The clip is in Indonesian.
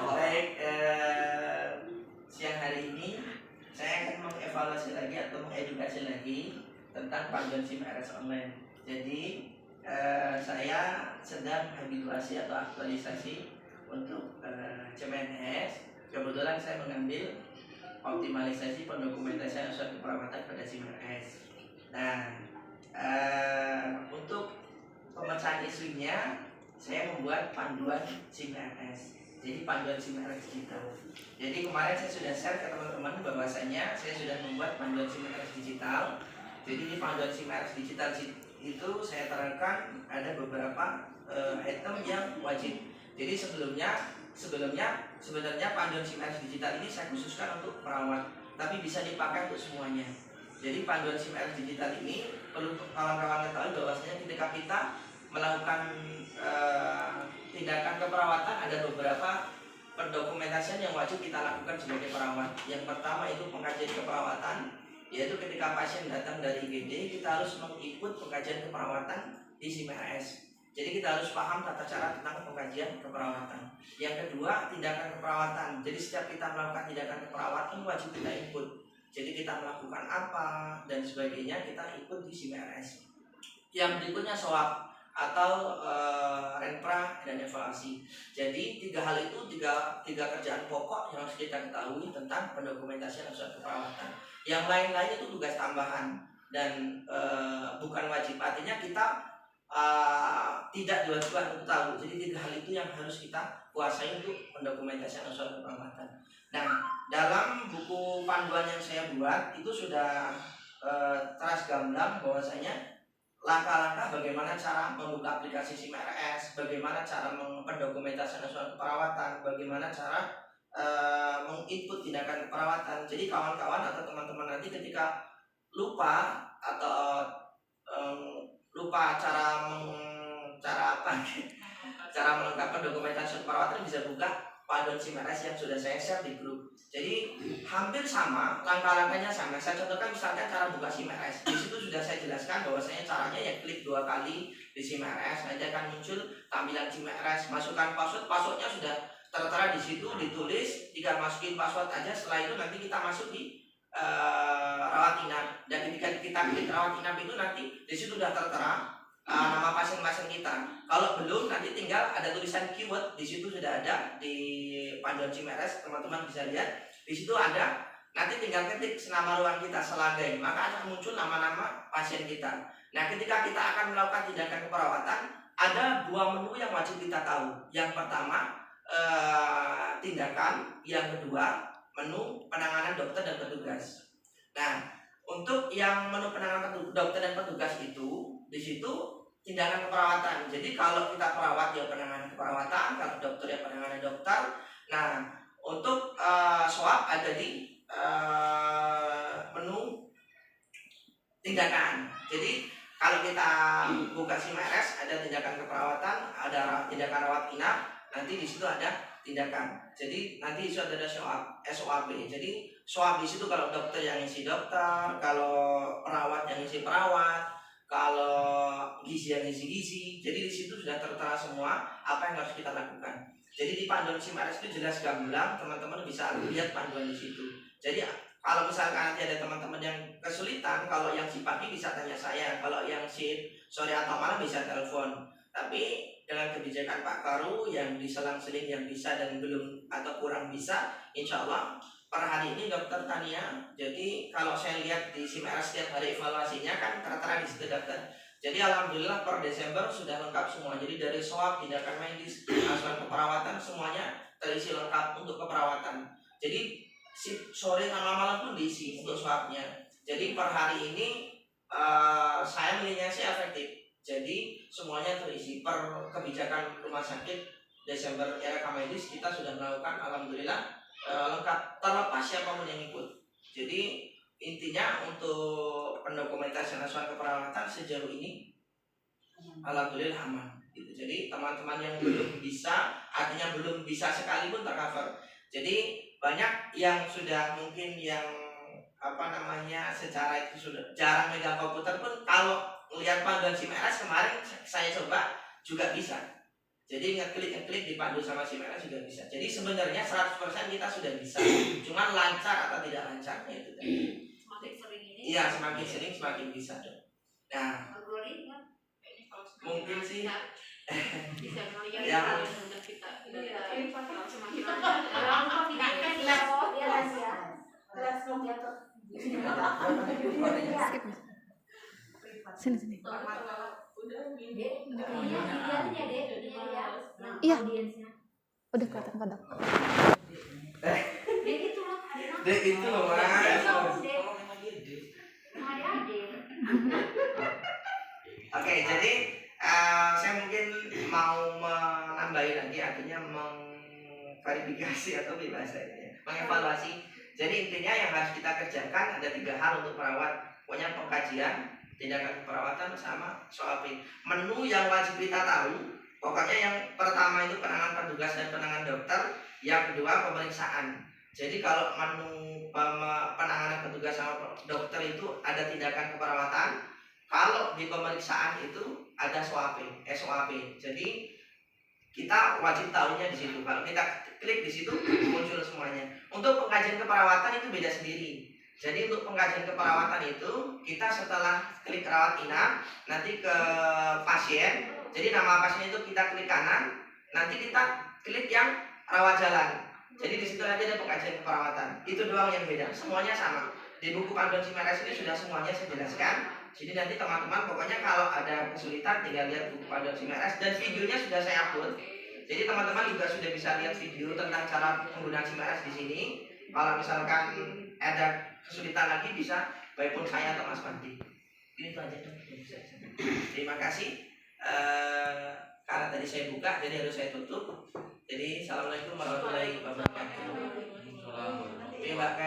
Baik, siang hari ini saya akan mengevaluasi lagi atau mengedukasi lagi tentang panduan SIM RS online. Jadi saya sedang habituasi atau aktualisasi untuk CMNS. Kebetulan saya mengambil optimalisasi pendokumentasian suatu perawatan pada SIM RS. Nah, untuk pemecahan isunya saya membuat panduan SIM RS. Jadi panduan SIM RS digital. Jadi kemarin saya sudah share ke teman-teman bahwasanya saya sudah membuat panduan SIM RS digital. Jadi di panduan SIM RS digital itu saya terangkan ada beberapa item yang wajib. Jadi sebenarnya panduan SIM RS digital ini saya khususkan untuk perawat, tapi bisa dipakai untuk semuanya. Jadi panduan SIM RS digital ini perlu kawan-kawan ketahui bahwasanya ketika kita melakukan tindakan keperawatan ada beberapa pendokumentasian yang wajib kita lakukan sebagai perawat. Yang pertama itu pengkajian keperawatan, yaitu ketika pasien datang dari IGD kita harus mengikut pengkajian keperawatan di SIM RS. Jadi kita harus paham tata cara tentang pengkajian keperawatan. Yang kedua, tindakan keperawatan. Jadi setiap kita melakukan tindakan keperawatan wajib kita ikut. Jadi kita melakukan apa dan sebagainya kita ikut di SIM RS. Yang berikutnya SOAP atau renpra dan evaluasi. Jadi tiga hal itu tiga kerjaan pokok yang harus kita ketahui tentang pendokumentasian suatu keperawatan. Yang lain-lain itu tugas tambahan dan bukan wajib. Artinya kita tidak diwajibkan untuk tahu. Jadi tiga hal itu yang harus kita kuasai untuk pendokumentasian suatu keperawatan. Nah, dalam buku panduan yang saya buat itu sudah teras gamblang bahwasanya langkah-langkah bagaimana cara membuka aplikasi SIM RS, bagaimana cara mendokumentasikan suatu keperawatan, bagaimana cara menginput tindakan keperawatan. Jadi kawan-kawan atau teman-teman nanti ketika lupa atau lupa cara melengkapkan dokumentasi keperawatan bisa buka panduan SIM RS yang sudah saya share di grup. Jadi hampir sama, langkah-langkahnya sama. Saya contohkan misalkan cara buka SIM RS. Di situ sudah saya jelaskan bahwasanya caranya ya klik 2 kali di SIM RS, nanti akan muncul tampilan SIM RS. Masukkan password, passwordnya sudah tertera di situ, ditulis. Tinggal masukin password aja. Setelah itu nanti kita masuk di rawat inap. Dan ketika kita klik rawat inap itu nanti di situ sudah tertera nama pasien-pasien kita. Kalau belum nanti tinggal ada tulisan keyword di situ sudah ada di panduan SIM RS, teman-teman bisa lihat. Di situ ada, nanti tinggal ketik senama ruang kita Selagai, maka akan muncul nama-nama pasien kita. Nah, ketika kita akan melakukan tindakan keperawatan, ada 2 menu yang wajib kita tahu. Yang pertama tindakan, yang kedua menu penanganan dokter dan petugas. Nah, untuk yang menu penanganan dokter dan petugas itu di situ tindakan keperawatan. Jadi kalau kita perawat ya penanganan keperawatan, kalau dokter ya penanganan dokter. Nah, untuk SWAP ada di menu tindakan. Jadi kalau kita buka SIM RS ada tindakan keperawatan, ada tindakan rawat inap, nanti di situ ada tindakan. Jadi nanti itu ada SOAP. Jadi SWAP di situ kalau dokter yang isi dokter, kalau perawat yang isi perawat, kalau gizi yang isi gizi. Jadi di situ sudah tertera semua apa yang harus kita lakukan. Jadi di panduan SIM RS itu jelas gamblang, teman-teman bisa lihat panduan di situ. Jadi kalau misalkan nanti ada teman-teman yang kesulitan, kalau yang si pagi bisa tanya saya, kalau yang si sore atau malam bisa telepon. Tapi dengan kebijakan Pak Karu yang diselang-seling yang bisa dan belum atau kurang bisa, insya Allah per hari ini Dokter Tania. Jadi kalau saya lihat di SIM RS setiap hari evaluasinya kan tertera di situ dokter. Jadi alhamdulillah per Desember sudah lengkap semua. Jadi dari SWAP, tindakan medis, asuhan keperawatan semuanya terisi lengkap untuk keperawatan. Jadi sore sama malam pun diisi untuk SWAP-nya. Jadi per hari ini saya melihatnya sih efektif. Jadi semuanya terisi per kebijakan rumah sakit Desember era medis kita sudah melakukan alhamdulillah lengkap, terlepas siapapun yang ikut. Jadi intinya untuk pendokumentasian asuhan keperawatan sejauh ini alhamdulillah aman gitu. Jadi teman-teman yang belum bisa, artinya belum bisa sekalipun tercover. Jadi banyak yang sudah mungkin yang secara itu sudah jarang megang komputer pun kalau melihat panduan SIM RS kemarin saya coba juga bisa. Jadi ngeklik dipandu sama SIMRS juga bisa. Jadi sebenarnya 100% kita sudah bisa. Cuman lancar atau tidak lancarnya itu tadi. Semakin sering ini. Iya, semakin sering semakin bisa dong. Nah, mungkin sih bisa melihat ya. Sudah kita semakin lancar. Sini. Iya. Udah kelihatan kodok. Dek itu loh mas. Oke, jadi saya mungkin mau menambahin lagi, artinya memverifikasi atau bahasa ini, mengevaluasi. Jadi intinya yang harus kita kerjakan ada 3 hal untuk perawat. Pokoknya pengkajian, tindakan keperawatan sama SOAP. Menu yang wajib kita tahu, pokoknya yang pertama itu penanganan petugas dan penanganan dokter, yang kedua pemeriksaan. Jadi kalau menu penanganan petugas sama dokter itu ada tindakan keperawatan, kalau di pemeriksaan itu ada SOAP. Jadi kita wajib tahunya di situ. Kalau kita klik di situ muncul semuanya. Untuk pengkajian keperawatan itu beda sendiri. Jadi untuk pengkajian keperawatan itu kita setelah klik rawat inap nanti ke pasien. Jadi nama pasien itu kita klik kanan, nanti kita klik yang rawat jalan. Jadi di situ nanti ada pengkajian keperawatan. Itu doang yang beda. Semuanya sama. Di buku panduan SIMRS ini sudah semuanya saya jelaskan. Jadi nanti teman-teman pokoknya kalau ada kesulitan tinggal lihat buku panduan SIMRS dan videonya sudah saya upload. Jadi teman-teman juga sudah bisa lihat video tentang cara penggunaan SIMRS di sini. Kalau misalkan ada kesulitan lagi bisa baik pun saya atau Mas Panti. Ini itu aja dong. Terima kasih. Karena tadi saya buka jadi harus saya tutup. Jadi assalamualaikum warahmatullahi wabarakatuh. Terima kasih.